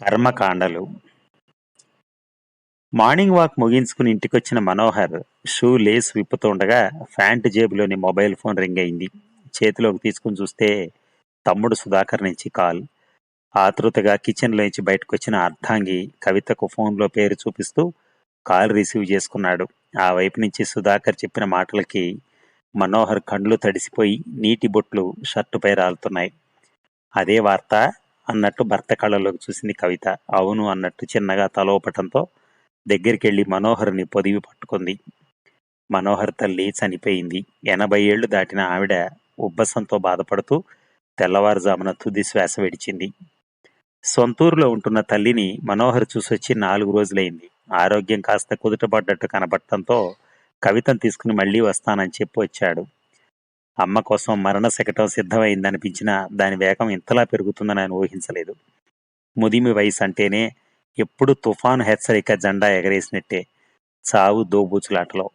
కర్మకాండలు. Morning walk ముగించుకుని ఇంటికొచ్చిన Manohar shoe lace విప్పుతుండగా ప్యాంటు జేబులోని మొబైల్ ఫోన్ రింగ్ అయింది. చేతిలోకి తీసుకుని చూస్తే తమ్ముడు సుధాకర్ నుంచి కాల్. ఆతృతగా కిచెన్లోంచి బయటకొచ్చిన అర్ధాంగి కవితకు ఫోన్లో పేరు చూపిస్తూ కాల్ రిసీవ్ చేసుకున్నాడు. ఆ వైపు నుంచి సుధాకర్ చెప్పిన మాటలకి మనోహర్ కండ్లు తడిసిపోయి నీటి బొట్లు షర్టుపై రాలుతున్నాయి. అదే వార్త అన్నట్టు భర్త కళ్ళలోకి చూసింది కవిత. అవును అన్నట్టు చిన్నగా తలోపటంతో దగ్గరికెళ్ళి మనోహర్ని పొదివి పట్టుకుంది. మనోహర్ తల్లి చనిపోయింది. 80 ఏళ్లు దాటిన ఆవిడ ఉబ్బసంతో బాధపడుతూ తెల్లవారుజామున తుది శ్వాస విడిచింది. సొంతూరులో ఉంటున్న తల్లిని మనోహర్ చూసొచ్చి 4 రోజులైంది. ఆరోగ్యం కాస్త కుదుటపడ్డట్టు కనపడటంతో కవితను తీసుకుని మళ్లీ వస్తానని చెప్పి వచ్చాడు. అమ్మ కోసం మరణ శకటం సిద్ధమైందనిపించినా దాని వేగం ఇంతలా పెరుగుతుందని ఆయన ఊహించలేదు. ముదిమి వయసు అంటేనే ఎప్పుడు తుఫాను హెచ్చరిక జెండా ఎగరేసినట్టే. చావు దోబూచులాటలో.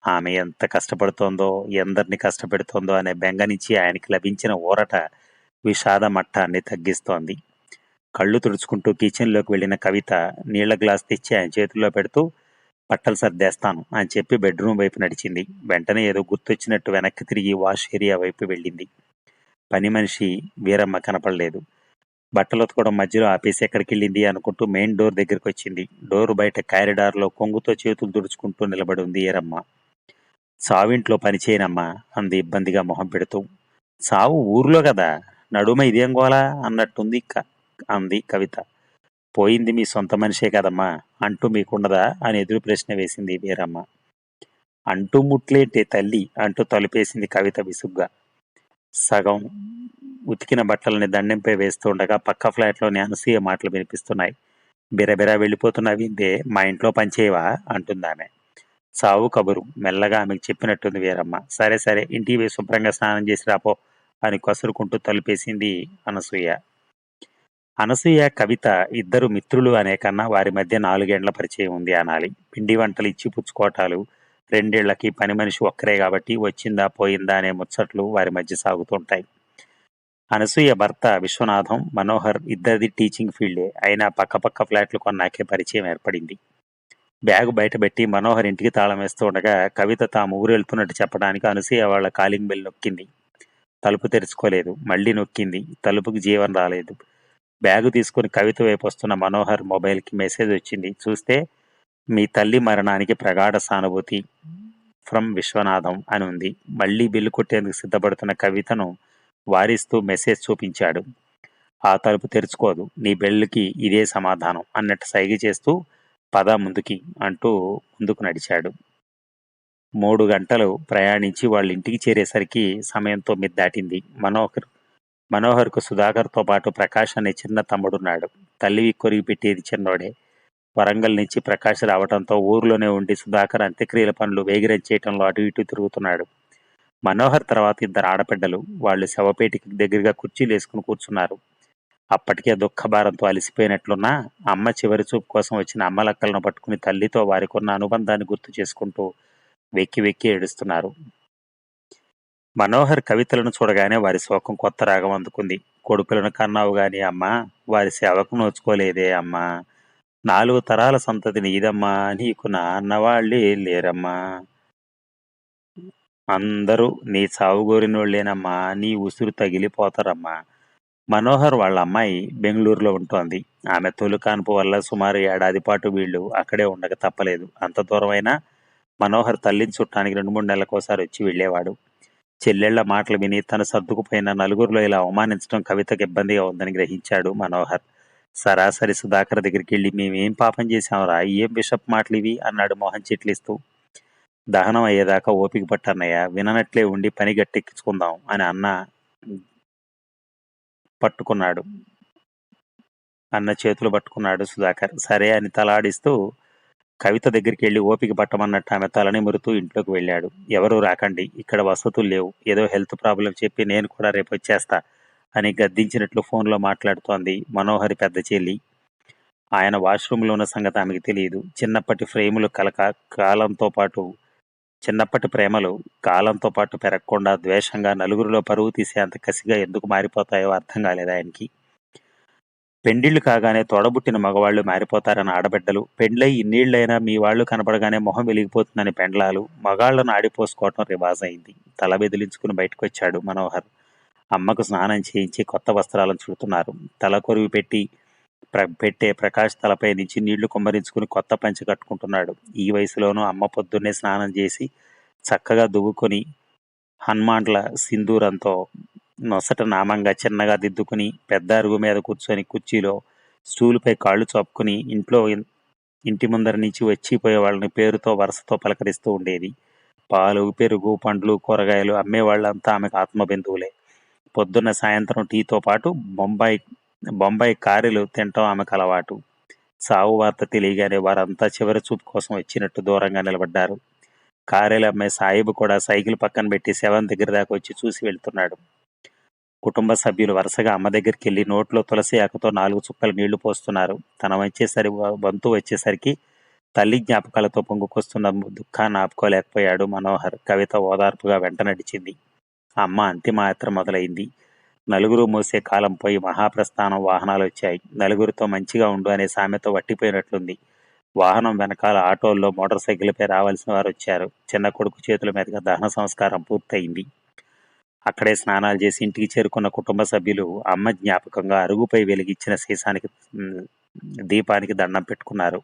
ఆమె ఎంత కష్టపడుతోందో, ఎందరిని కష్టపెడుతోందో అనే బెంగ నుంచి ఆయనకి లభించిన ఊరట విషాద మట్టాన్ని తగ్గిస్తోంది. కళ్ళు తుడుచుకుంటూ కిచెన్లోకి వెళ్లిన కవిత నీళ్ల గ్లాస్ తెచ్చి ఆయన చేతుల్లో పెడుతూ బట్టలు సర్దేస్తాను అని చెప్పి బెడ్రూమ్ వైపు నడిచింది. వెంటనే ఏదో గుర్తొచ్చినట్టు వెనక్కి తిరిగి వాష్ ఏరియా వైపు వెళ్ళింది. పని మనిషి వీరమ్మ కనపడలేదు. బట్టలు ఉతకడం మధ్యలో ఆపేసి ఎక్కడికి వెళ్ళింది అనుకుంటూ మెయిన్ డోర్ దగ్గరికి వచ్చింది. డోరు బయట కారిడార్లో కొంగుతో చేతులు తుడుచుకుంటూ నిలబడి ఉంది ఈరమ్మ. చావింట్లో పనిచేయనమ్మా అంది ఇబ్బందిగా మొహం పెడుతూ. చావు ఊర్లో కదా, నడుమ ఇదేం గోలా అన్నట్టుంది అంది కవిత. పోయింది మీ సొంత మనిషే కదమ్మా, అంటూ మీకుండదా అని ఎదురు ప్రశ్న వేసింది వీరమ్మ. అంటూ ముట్లేంటే తల్లి అంటూ తలుపేసింది కవిత విసుగ్గా. సగం ఉతికిన బట్టలని దండెంపై వేస్తుండగా పక్క ఫ్లాట్లోని అనసూయ మాటలు వినిపిస్తున్నాయి. బిరబిరా వెళ్ళిపోతున్నావిందే, మా ఇంట్లో పనిచేయవా అంటుందామె. చావు కబురు మెల్లగా ఆమెకు చెప్పినట్టుంది వీరమ్మ. సరే సరే, ఇంటికి పోయి శుభ్రంగా స్నానం చేసి రాపో అని కసురుకుంటూ తలుపేసింది అనసూయ. అనసూయ కవిత ఇద్దరు మిత్రులు అనే కన్నా వారి మధ్య 4 ఏండ్ల పరిచయం ఉంది అనాలి. పిండి వంటలు ఇచ్చి పుచ్చుకోటాలు, 2 ఏళ్లకి పని మనిషి ఒక్కరే కాబట్టి వచ్చిందా పోయిందా అనే ముచ్చట్లు వారి మధ్య సాగుతుంటాయి. అనసూయ భర్త విశ్వనాథం, మనోహర్ ఇద్దరిది టీచింగ్ ఫీల్డే. అయినా పక్క ఫ్లాట్లు కొన్నాకే పరిచయం ఏర్పడింది. బ్యాగు బయటపెట్టి మనోహర్ ఇంటికి తాళం వేస్తూ ఉండగా కవిత తాము ఊరెళ్తున్నట్టు చెప్పడానికి అనసూయ వాళ్ళ కాలింగ్ బెల్ నొక్కింది. తలుపు తెరుచుకోలేదు. మళ్లీ నొక్కింది. తలుపుకి జీవం రాలేదు. బ్యాగు తీసుకుని కవిత వైపు వస్తున్న మనోహర్ మొబైల్కి మెసేజ్ వచ్చింది. చూస్తే మీ తల్లి మరణానికి ప్రగాఢ సానుభూతి ఫ్రమ్ విశ్వనాథం అని ఉంది. మళ్లీ బిల్లు కొట్టేందుకు సిద్ధపడుతున్న కవితను వారిస్తూ మెసేజ్ చూపించాడు. ఆ తలుపు తెరుచుకోదు, నీ బెల్లుకి ఇదే సమాధానం అన్నట్టు సైగ చేస్తూ పద ముందుకి అంటూ ముందుకు నడిచాడు. 3 గంటలు ప్రయాణించి వాళ్ళ ఇంటికి చేరేసరికి సమయం 9 దాటింది. మనోహర్కు సుధాకర్తో పాటు ప్రకాష్ అనే చిన్న తమ్ముడున్నాడు. తల్లివి కొరిగి పెట్టేది చిన్నోడే. వరంగల్ నుంచి ప్రకాష్ రావడంతో ఊర్లోనే ఉండి సుధాకర్ అంత్యక్రియల పనులు వేగిరం చేయటంలో అటు ఇటు తిరుగుతున్నాడు. మనోహర్ తర్వాత 2 ఆడపిడ్డలు. వాళ్ళు శవపేటికి దగ్గరగా కుర్చీలు వేసుకుని కూర్చున్నారు. అప్పటికే దుఃఖభారంతో అలసిపోయినట్లున్నా అమ్మ చివరి చూపు కోసం వచ్చిన అమ్మలక్కలను పట్టుకుని తల్లితో వారికున్న అనుబంధాన్ని గుర్తు చేసుకుంటూ వెక్కి వెక్కి ఏడుస్తున్నారు. మనోహర్ కవితలను చూడగానే వారి శోకం కొత్త రాగం అందుకుంది. కొడుకులను కన్నావు గాని అమ్మా, వారి సేవకు నోచుకోలేదే అమ్మా. 4 తరాల సంతతి నీదమ్మా, నీకు నాన్నవాళ్లే లేరమ్మా. అందరూ నీ చావు గోరినోళ్లేనమ్మా, నీ ఉసురు తగిలిపోతారమ్మా. మనోహర్ వాళ్ళ అమ్మాయి బెంగళూరులో ఉంటోంది. ఆమె తొలి కాన్పు వల్ల సుమారు 1 ఏడాది పాటు వీళ్ళు అక్కడే ఉండక తప్పలేదు. అంత దూరమైనా మనోహర్ తల్లిని చుట్టానికి 2-3 నెలలకోసారి వచ్చి వెళ్ళేవాడు. చెల్లెళ్ల మాటలు విని తను సర్దుకుపోయిన నలుగురిలో ఇలా అవమానించడం కవితకు ఇబ్బందిగా ఉందని గ్రహించాడు మనోహర్. సరాసరి సుధాకర్ దగ్గరికి వెళ్ళి మేమేం పాపం చేశాంరా, ఏం బిషప్ మాటలు ఇవి అన్నాడు మొహం చిట్లిస్తూ. దహనం అయ్యేదాకా ఓపిక పట్టన్నయ్య, విననట్లే ఉండి పని గట్టెక్కించుకుందాం అని అన్న చేతులు పట్టుకున్నాడు సుధాకర్. సరే అని తలాడిస్తూ కవిత దగ్గరికి వెళ్ళి ఓపిక పట్టమన్నట్టు ఆమె తలని మురుతూ ఇంట్లోకి వెళ్ళాడు. ఎవరూ రాకండి, ఇక్కడ వసతులు లేవు, ఏదో హెల్త్ ప్రాబ్లం చెప్పి నేను కూడా రేపు వచ్చేస్తా అని గద్దించినట్లు ఫోన్లో మాట్లాడుతోంది మనోహరి పెద్ద చెల్లి. ఆయన వాష్రూమ్లో ఉన్న సంగతి ఆమెకు తెలియదు. చిన్నప్పటి ప్రేమలు కాలంతో పాటు పెరగకుండా ద్వేషంగా నలుగురిలో పరువు తీసేంత కసిగా ఎందుకు మారిపోతాయో అర్థం కాలేదు ఆయనకి. పెండిళ్లు కాగానే తోడబుట్టిన మగవాళ్ళు మారిపోతారని ఆడబిడ్డలు, పెండ్లై ఇన్నేళ్లైనా మీ వాళ్ళు కనపడగానే మొహం వెలిగిపోతుందని పెండ్లాలు, మగాళ్లను ఆడిపోసుకోవటం రివాజైంది. తల బెదిలించుకుని బయటకొచ్చాడు మనోహర్. అమ్మకు స్నానం చేయించి కొత్త వస్త్రాలను చుడుతున్నారు. తల కొరివి పెట్టే ప్రకాష్ తలపై నుంచి నీళ్లు కుమ్మరించుకుని కొత్త పంచె కట్టుకుంటున్నాడు. ఈ వయసులోనూ అమ్మ పొద్దున్నే స్నానం చేసి చక్కగా దువ్వుకొని హనుమాన్ల సింధూరంతో నొసట నామంగా చిన్నగా దిద్దుకుని పెద్ద అరుగు మీద కూర్చొని కుర్చీలో స్టూలుపై కాళ్ళు చాపుకుని ఇంటి ముందర నుంచి వచ్చిపోయే వాళ్ళని పేరుతో వరుసతో పలకరిస్తూ ఉండేది. పాలు, పెరుగు, పండ్లు, కూరగాయలు అమ్మేవాళ్ళంతా ఆమెకు ఆత్మబంధువులే. పొద్దున్న సాయంత్రం టీతో పాటు బొంబాయి బొంబాయి కారెలు తినటం ఆమెకు అలవాటు. సావు వార్త తెలియగానే వారంతా చివరి చూపు కోసం వచ్చినట్టు దూరంగా నిలబడ్డారు. కారెలు అమ్మే సాయిబు కూడా సైకిల్ పక్కన పెట్టి శవం దగ్గర దాకా వచ్చి చూసి వెళ్తున్నాడు. కుటుంబ సభ్యులు వరుసగా అమ్మ దగ్గరికి వెళ్ళి నోట్లో తులసి ఆకుతో 4 చుక్కలు నీళ్లు పోస్తున్నారు. తన వంతు వచ్చేసరికి తల్లి జ్ఞాపకాలతో పొంగుకొస్తున్న దుఃఖాన్ని ఆపుకోలేకపోయాడు మనోహర్. కవిత ఓదార్పుగా వెంట నడిచింది. అమ్మ అంతిమయాత్ర మొదలైంది. నలుగురు మోసే కాలం పోయి మహాప్రస్థానం వాహనాలు వచ్చాయి. నలుగురితో మంచిగా ఉండు అనే సామెత వట్టిపోయినట్లుంది. వాహనం వెనకాల ఆటోల్లో మోటార్ సైకిల్పై రావాల్సిన వారు వచ్చారు. చిన్న కొడుకు చేతుల మీదుగా దహన సంస్కారం పూర్తయింది. అక్కడే స్నానాలు చేసి ఇంటికి చేరుకున్న కుటుంబ సభ్యులు అమ్మ జ్ఞాపకంగా అరుగుపై వెలిగించిన దీపానికి దండం పెట్టుకున్నారు.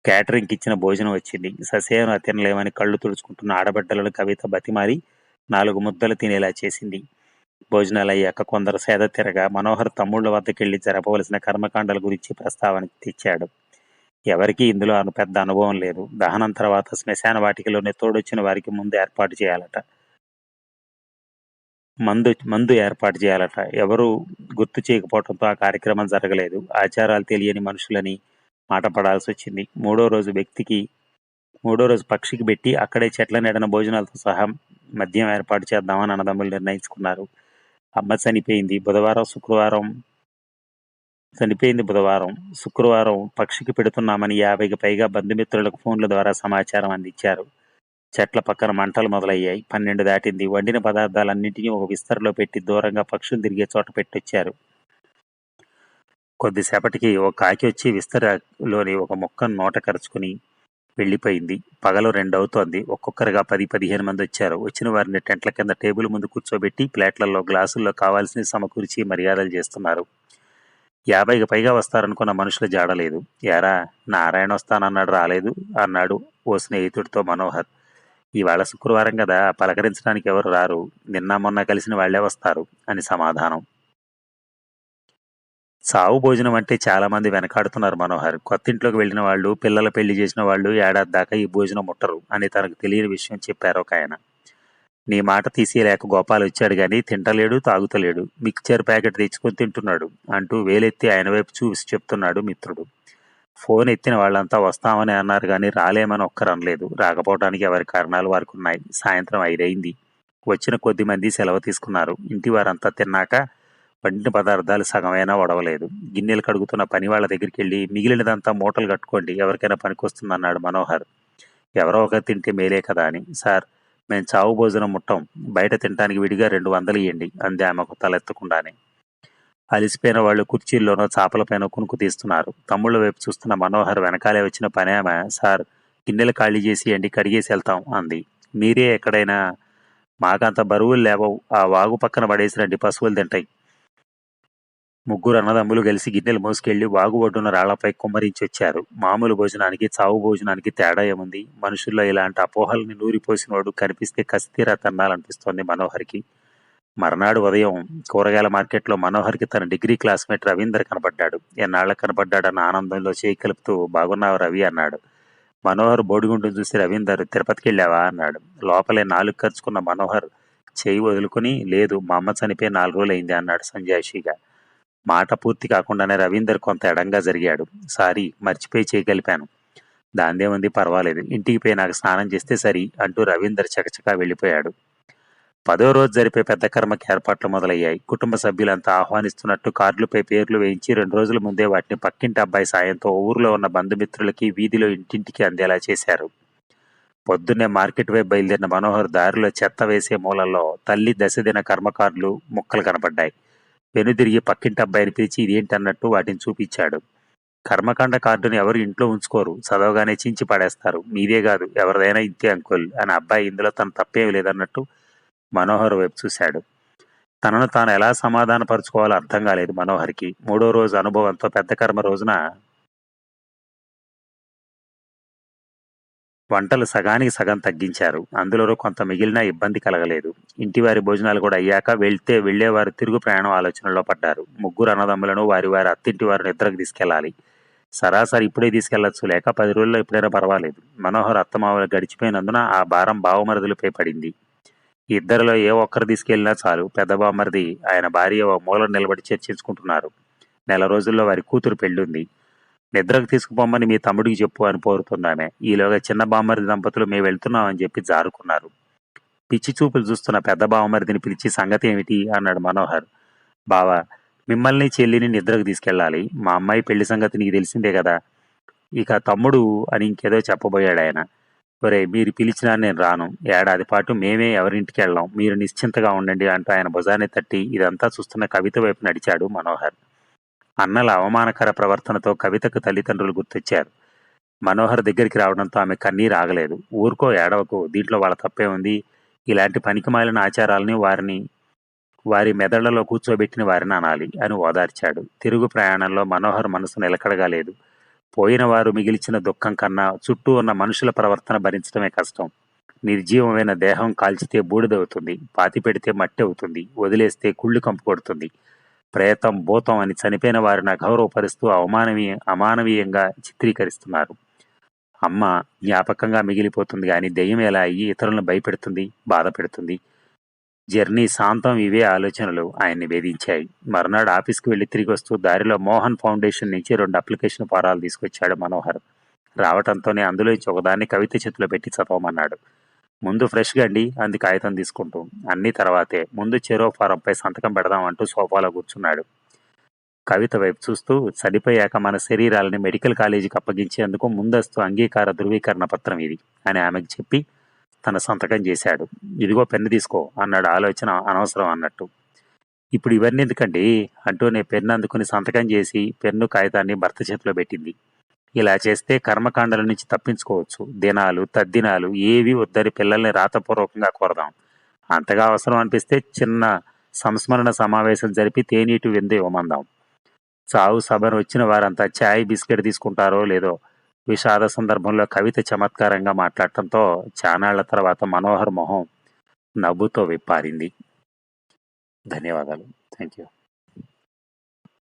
క్యాటరింగ్కి ఇచ్చిన భోజనం వచ్చింది. ససేను తినలేమని కళ్ళు తుడుచుకుంటున్న ఆడబిడ్డలను కవిత బతిమారి 4 ముద్దలు తినేలా చేసింది. భోజనాలయ్యాక కొందరు సేద తిరగా మనోహర్ తమ్ముళ్ల వద్దకెళ్లి జరపవలసిన కర్మకాండాల గురించి ప్రస్తావనకి తెచ్చాడు. ఎవరికీ ఇందులో పెద్ద అనుభవం లేదు. దహనం తర్వాత శ్మశాన వాటికలోనే తోడొచ్చిన వారికి మందు ఏర్పాటు చేయాలట. ఎవరూ గుర్తు చేయకపోవడంతో ఆ కార్యక్రమం జరగలేదు. ఆచారాలు తెలియని మనుషులని మాట పడాల్సి వచ్చింది. మూడో రోజు పక్షికి పెట్టి అక్కడే చెట్ల నీడన భోజనాలతో సహా మద్యం ఏర్పాటు చేద్దామని అన్నదమ్ములు నిర్ణయించుకున్నారు. అమ్మ చనిపోయింది బుధవారం. శుక్రవారం పక్షికి పెడుతున్నామని 50కి పైగా బంధుమిత్రులకు ఫోన్ల ద్వారా సమాచారం అందించారు. చెట్ల పక్కన మంటలు మొదలయ్యాయి. 12 దాటింది. వండిన పదార్థాలన్నింటినీ ఒక విస్తరలో పెట్టి దూరంగా పక్షులు తిరిగే చోట పెట్టొచ్చారు. కొద్దిసేపటికి ఒక కాకి వచ్చి విస్తరలోని ఒక ముక్కను నోట కరుచుకుని వెళ్ళిపోయింది. పగలు 2 అవుతోంది. ఒక్కొక్కరుగా 10-15 మంది వచ్చారు. వచ్చిన వారిని టెంట్ల కింద టేబుల్ ముందు కూర్చోబెట్టి ప్లేట్లలో గ్లాసుల్లో కావాల్సినవి సమకూర్చి మర్యాదలు చేస్తున్నారు. 50కి పైగా వస్తారనుకున్న మనుషుల జాడలేదు. ఏరా, నారాయణ వస్తానన్నాడు రాలేదు అన్నాడు ఓ స్నేహితుడితో మనోహర్. ఇవాళ శుక్రవారం కదా, పలకరించడానికి ఎవరు రారు, నిన్న మొన్న కలిసిన వాళ్లే వస్తారు అని సమాధానం. సావు భోజనం అంటే చాలా మంది వెనకాడుతున్నారు మనోహర్. కొత్తింట్లోకి వెళ్ళిన వాళ్ళు, పిల్లల పెళ్లి చేసిన వాళ్ళు ఏడాది దాకా ఈ భోజనం ముట్టరు అని తనకు తెలియని విషయం చెప్పారు ఒక ఆయన. నీ మాట తీసేయలేక గోపాల్ వచ్చాడు గాని తింటలేడు, తాగుతలేడు, మిక్చర్ ప్యాకెట్ తెచ్చుకొని తింటున్నాడు అంటూ వేలెత్తి ఆయన వైపు చూసి చెప్తున్నాడు మిత్రుడు. ఫోన్ ఎత్తిన వాళ్ళంతా వస్తామని అన్నారు గాని రాలేమని ఒక్కరు అనలేదు. రాకపోవడానికి ఎవరి కారణాలు వారికి ఉన్నాయి. సాయంత్రం 5 అయింది. వచ్చిన కొద్ది మంది సెలవు తీసుకున్నారు. ఇంటి వారంతా తిన్నాక వండిన పదార్థాలు సగమైనా వడవలేదు. గిన్నెలు కడుగుతున్న పని వాళ్ళ దగ్గరికి వెళ్ళి మిగిలినదంతా మూటలు కట్టుకోండి, ఎవరికైనా పనికొస్తుందన్నాడు మనోహర్. ఎవరో ఒకరు తింటే మేలే కదా అని. సార్, మేము చావు భోజనం ముట్టం, బయట తినటానికి విడిగా 200 ఇయ్యండి అంది ఆమెకు తలెత్తకుండానే. అలిసిపోయిన వాళ్ళు కుర్చీల్లోనో చాపలపైన కునుకు తీస్తున్నారు. తమ్ముళ్ళ వైపు చూస్తున్న మనోహర్ వెనకాలే వచ్చిన పనేమ, సార్, గిన్నెలు ఖాళీ చేసి ఎండి కడిగేసి వెళ్తాం అంది. మీరే ఎక్కడైనా, మాకంత బరువులు లేవవు, ఆ వాగు పక్కన పడేసిరండి, పశువులు తింటాయి. ముగ్గురు అన్నదమ్ములు కలిసి గిన్నెలు మోసుకెళ్లి వాగు ఒడ్డున రాళ్లపై కుమ్మరించి వచ్చారు. మామూలు భోజనానికి చావు భోజనానికి తేడా ఏముంది? మనుషుల్లో ఇలాంటి అపోహల్ని నూరిపోసినోడు కనిపిస్తే కసితీరా తన్నాలనిపిస్తోంది మనోహర్కి. మర్నాడు ఉదయం కూరగాయల మార్కెట్లో మనోహర్కి తన డిగ్రీ క్లాస్మేట్ రవీందర్ కనపడ్డాడు. ఎన్నాళ్ళకు కనపడ్డాడన్న ఆనందంలో చేయి కలుపుతూ బాగున్నావు రవి అన్నాడు. మనోహర్ బోడిగుండును చూసి రవీందర్ తిరుపతికి వెళ్ళావా అన్నాడు. లోపలే నాలుగు ఖర్చుకున్న మనోహర్ చేయి వదులుకుని లేదు, మా అమ్మ చనిపోయి 4 రోజులైంది అన్నాడు సంజాయిషిగా. మాట పూర్తి కాకుండానే రవీందర్ కొంత ఎడంగా జరిగాడు. సారీ, మర్చిపోయి చేయగలిపాను. దాందేముంది, పర్వాలేదు, ఇంటికి పోయి నాకు స్నానం చేస్తే సరి అంటూ రవీందర్ చకచకా వెళ్ళిపోయాడు. 10వ రోజు జరిపే పెద్ద కర్మకి ఏర్పాట్లు మొదలయ్యాయి. కుటుంబ సభ్యులంతా ఆహ్వానిస్తున్నట్టు కార్డులపై పేర్లు వేయించి 2 రోజుల ముందే వాటిని పక్కింటి అబ్బాయి సాయంతో ఊర్లో ఉన్న బంధుమిత్రులకి వీధిలో ఇంటింటికి అందేలా చేశారు. పొద్దున్నే మార్కెట్ వైపు బయలుదేరిన మనోహర్ దారిలో చెత్త వేసే మూలల్లో తల్లి దశదిన కర్మకార్డులు ముక్కలు కనపడ్డాయి. వెనుదిరిగి పక్కింటి అబ్బాయిని పిలిచి ఇదేంటన్నట్టు వాటిని చూపించాడు. కర్మకాండ కార్డుని ఎవరు ఇంట్లో ఉంచుకోరు, చదవగానే చించి పడేస్తారు. మీదే కాదు, ఎవరిదైనా ఇంతే అంకుల్ అని అబ్బాయి ఇందులో తన తప్పేం లేదన్నట్టు మనోహర్ వైపు చూశాడు. తనను తాను ఎలా సమాధానపరుచుకోవాలో అర్థం కాలేదు మనోహర్కి. 3వ రోజు అనుభవంతో పెద్ద కర్మ రోజున వంటలు సగానికి సగం తగ్గించారు. అందులో కొంత మిగిలినా ఇబ్బంది కలగలేదు. ఇంటివారి భోజనాలు కూడా అయ్యాక వెళ్లేవారు తిరుగు ప్రయాణం ఆలోచనలో పడ్డారు. ముగ్గురు అన్నదమ్ములను వారి వారి అత్తింటి వారు నిద్రకు తీసుకెళ్లాలి. సరాసరి ఇప్పుడే తీసుకెళ్లొచ్చు, లేక 10 రోజుల్లో ఎప్పుడైనా పర్వాలేదు. మనోహర్ అత్తమామలు గడిచిపోయినందున ఆ భారం బావమరుదులపై పడింది. ఇద్దరిలో ఏ ఒక్కరు తీసుకెళ్లినా చాలు. పెద్ద బావమరిది ఆయన భార్య ఓ మూల నిలబడి చర్చించుకుంటున్నారు. నెల రోజుల్లో వారి కూతురు పెళ్ళుంది. నిద్రకు తీసుకుపోమ్మని మీ తమ్ముడికి చెప్పు అని కోరుతుందామె. ఈలోగా చిన్న బామ్మరిది దంపతులు మేము వెళ్తున్నాం అని చెప్పి జారుకున్నారు. పిచ్చి చూపులు చూస్తున్న పెద్ద బావమరిదిని పిలిచి సంగతి ఏమిటి అన్నాడు మనోహర్. బావా, మిమ్మల్ని చెల్లిని నిద్రకు తీసుకెళ్ళాలి. మా అమ్మాయి పెళ్లి సంగతి నీకు తెలిసిందే కదా. ఇక తమ్ముడు అని ఇంకేదో చెప్పబోయాడు ఆయన. ఒరేయ్, మీరు పిలిచినా నేను రాను. ఏడాది పాటు మేమే ఎవరింటికి వెళ్ళాం. మీరు నిశ్చింతగా ఉండండి అంటూ ఆయన భుజాన్ని తట్టి ఇదంతా చూస్తున్న కవిత వైపు నడిచాడు మనోహర్. అన్నల అవమానకర ప్రవర్తనతో కవితకు తల్లిదండ్రులు గుర్తొచ్చారు. మనోహర్ దగ్గరికి రావడంతో ఆమె కన్నీరు ఆగలేదు. ఊరుకో, ఏడవకు, దీంట్లో వాళ్ళ తప్పే ఉంది. ఇలాంటి పనికిమాలిన ఆచారాలని వారి మెదళ్లలో కూర్చోబెట్టిన వారిని అనాలి అని ఓదార్చాడు. తిరుగు ప్రయాణంలో మనోహర్ మనసు నిలకడగా లేదు. పోయిన వారు మిగిల్చిన దుఃఖం కన్నా చుట్టూ ఉన్న మనుషుల ప్రవర్తన భరించడమే కష్టం. నిర్జీవమైన దేహం కాల్చితే బూడిదవుతుంది, పాతి పెడితే మట్టి అవుతుంది, వదిలేస్తే కుళ్ళు కంపు కొడుతుంది. ప్రేతం, భూతం అని చనిపోయిన వారిని అగౌరవపరుస్తూ అమానవీయంగా చిత్రీకరిస్తున్నారు. అమ్మ జ్ఞాపకంగా మిగిలిపోతుంది కానీ దెయ్యం ఎలా అయ్యి ఇతరులను భయపెడుతుంది, బాధ పెడుతుంది. జర్నీ సాంతం ఇవే ఆలోచనలు ఆయన్ని వేధించాయి. మరునాడు ఆఫీస్కి వెళ్లి తిరిగి వస్తూ దారిలో మోహన్ ఫౌండేషన్ నుంచి 2 అప్లికేషన్ ఫారాలు తీసుకొచ్చాడు మనోహర్. రావటంతోనే అందులోంచి ఒకదాన్ని కవిత చేతిలో పెట్టి చదవమన్నాడు. ముందు ఫ్రెష్గా అండి అంది కాగితం తీసుకుంటూ. అన్ని తర్వాతే, ముందు చెరో ఫారంపై సంతకం పెడదాం అంటూ సోఫాలో కూర్చున్నాడు. కవిత వైపు చూస్తూ, చనిపోయాక మన శరీరాలని మెడికల్ కాలేజీకి అప్పగించేందుకు ముందస్తు అంగీకార ధృవీకరణ పత్రం ఇది అని ఆమెకు చెప్పి తన సంతకం చేశాడు. ఇదిగో పెన్ను తీసుకో అన్నాడు, ఆలోచన అనవసరం అన్నట్టు. ఇప్పుడు ఇవన్నీ ఎందుకండి అంటూనే పెన్ను అందుకుని సంతకం చేసి పెన్ను కాగితాన్ని భర్త చేతిలో పెట్టింది. ఇలా చేస్తే కర్మకాండల నుంచి తప్పించుకోవచ్చు. దినాలు తద్దినాలు ఏవి వద్దని పిల్లల్ని రాతపూర్వకంగా కోరదాం. అంతగా అవసరం అనిపిస్తే చిన్న సంస్మరణ సమావేశం జరిపి తేనీటి విందు ఇవ్వమందాం. చావు సభను వచ్చిన వారంతా ఛాయ్ బిస్కెట్ తీసుకుంటారో లేదో. విషాద సందర్భంలో కవిత చమత్కారంగా మాట్లాడటంతో చానాళ్ల తర్వాత మనోహర్ మొహం నవ్వుతో విప్పారింది. ధన్యవాదాలు. Thank you.